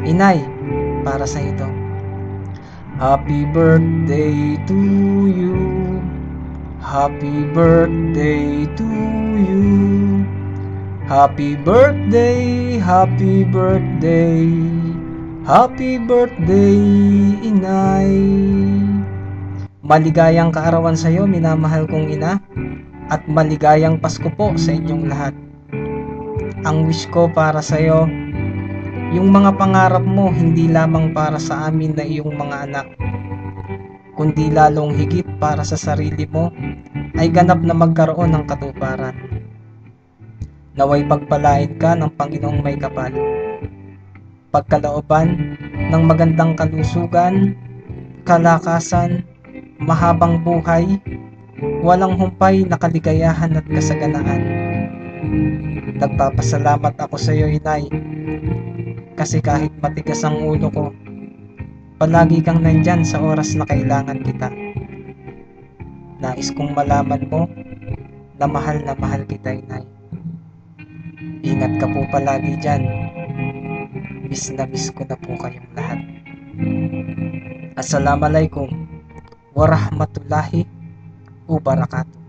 Inay, para sa ito. Happy birthday to you. Happy birthday to you. Happy birthday, happy birthday. Happy birthday, Inay. Maligayang kaarawan sa iyo, minamahal kong ina. At maligayang Pasko po sa inyong lahat. Ang wish ko para sa iyo, yung mga pangarap mo hindi lamang para sa amin na iyong mga anak, kundi lalong higit para sa sarili mo ay ganap na magkaroon ng katuparan. Naway pagpalain ka ng Panginoong may kapal, pagkalooban ng magandang kalusugan, kalakasan, mahabang buhay, walang humpay na kaligayahan at kasaganaan. Nagpapasalamat ako sa iyo, Inay, kasi kahit matigas ang ulo ko, palagi kang nandyan sa oras na kailangan kita. Nais kong malaman mo na mahal kita, Inay. Ingat ka po palagi dyan. Miss na miss ko na po kayong lahat. Assalamualaikum warahmatullahi wabarakatuh.